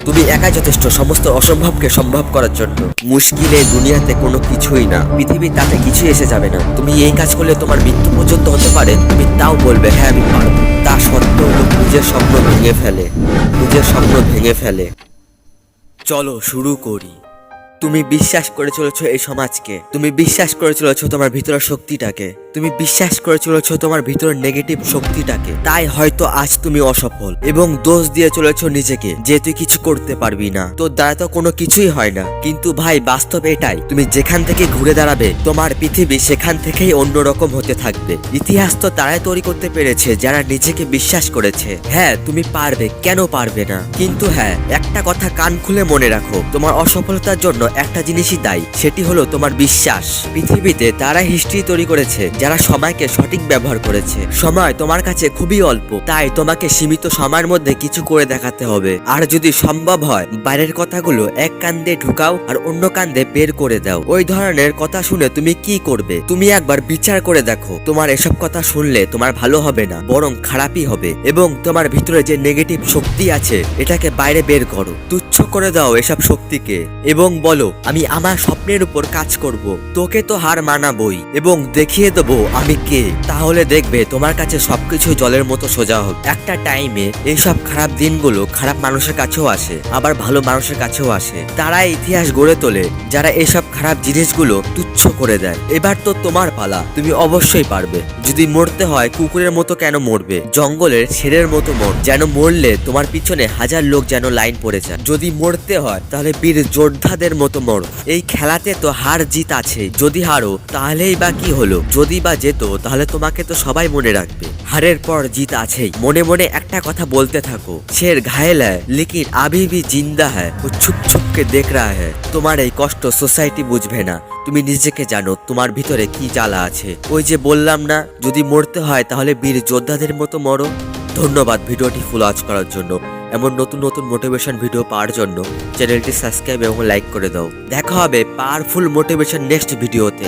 তুমি একাই যথেষ্ট সমস্ত অসম্ভবকে সম্ভব করার জন্য। মুশকিলে দুনিয়াতে কোনো কিছুই না, পৃথিবী তাতে কিছুই এসে যাবে না। তুমি এই কাজ করলে তোমার মৃত্যু পর্যন্ত হতে পারে, তুমি তাও বলবে হ্যাঁ আমি পারবো। তা সত্ত্বেও লোক নিজের স্বপ্ন ভেঙে ফেলে। চলো শুরু করি। তুমি বিশ্বাস করে চলেছো এই সমাজকে, তুমি বিশ্বাস করে চলেছো তোমার ভিতরের শক্তিটাকে, তুমি বিশ্বাস করে চলেছো তোমার ভিতরের নেগেটিভ শক্তিটাকে। তাই হয়তো আজ তুমি অসফল এবং দোষ দিয়ে চলেছো নিজেকে যে তুই কিছু করতে পারবি না, তোর দ্বারা তো কোনো কিছুই হয় না। কিন্তু ভাই বাস্তব এটাই, তুমি যেখান থেকে ঘুরে দাঁড়াবে তোমার পৃথিবী সেখান থেকেই অন্যরকম হতে থাকবে। ইতিহাস তো তারাই তৈরি করতে পেরেছে যারা নিজেকে বিশ্বাস করেছে। হ্যাঁ তুমি পারবে, কেন পারবে না? কিন্তু হ্যাঁ একটা কথা কান খুলে মনে রাখো, তোমার অসফলতার জন্য একটা জিনিসই দায়ী, সেটি হলো তোমার বিশ্বাস। পৃথিবীতে তারা হিস্ট্রি তৈরি করেছে যারা সময়কে সঠিক ব্যবহার করেছে। সময় তোমার কাছে খুবই অল্প, তাই তোমাকে সীমিত সময়ের মধ্যে কিছু করে দেখাতে হবে। আর যদি সম্ভব হয় বাইরের কথাগুলো এক কান দিয়ে ঢুকাও আর অন্য কান দিয়ে বের করে দাও। ওই ধরনের কথা শুনে তুমি কি করবে? তুমি একবার বিচার করে দেখো, তোমার এসব কথা শুনলে তোমার ভালো হবে না, বরং খারাপই হবে। এবং তোমার ভিতরে যে নেগেটিভ শক্তি আছে এটাকে বাইরে বের করো, তুচ্ছ করে দাও এসব শক্তিকে এবং বলো আমি আমার স্বপ্নের উপর কাজ করব। তোকে তো হার মানাবই এবং দেখিয়ে দেবো আমি কে। তাহলে দেখবে তোমার কাছে সবকিছু জলের মতো সোজা হবে। একটা টাইমে এইসব খারাপ দিনগুলো খারাপ মানুষের কাছেও আসে, আবার ভালো মানুষের কাছেও আসে। তারা ইতিহাস গড়ে তোলে যারা এসব খারাপ জিনিসগুলো তুচ্ছ করে দেয়। এবার তো তোমার পালা, তুমি অবশ্যই পারবে। যদি মরতে হয় কুকুরের মতো কেন মরবে, জঙ্গলের শেরের মতো মর, যেন মরলে তোমার পিছনে হাজার লোক যেন লাইন পড়ে যায়। যদি মরতে হয় তাহলে বীর যোদ্ধাদের মতো মরো। এই খেলাতে তো হার জিত আছে, যদি হারো তাহলেই বা কি হলো, যদি বা যেত তাহলে তোমাকে তো সবাই মনে রাখবে। হারের পর জিত আছেই। মনে মনে একটা কথা বলতে থাকো, শের ঘায়েল হ্যায় লেকিন আভি ভি জিন্দা হ্যায়, ও ছুপ ছুপ কে দেখ রাহা হ্যায়। তোমার এই কষ্ট সোসাইটি বুঝবে না, তুমি নিজেকে জানো তোমার ভিতরে কি জ্বালা আছে। ওই যে বললাম না, যদি মরতে হয় তাহলে বীর যোদ্ধাদের মতো মরো। ধন্যবাদ ভিডিওটি ফুল ওয়াচ করার জন্য। এমন নতুন নতুন মোটিভেশন ভিডিও পাওয়ার জন্য চ্যানেলটি সাবস্ক্রাইব এবং লাইক করে দাও। দেখা হবে পাওয়ারফুল মোটিভেশন নেক্সট ভিডিওতে।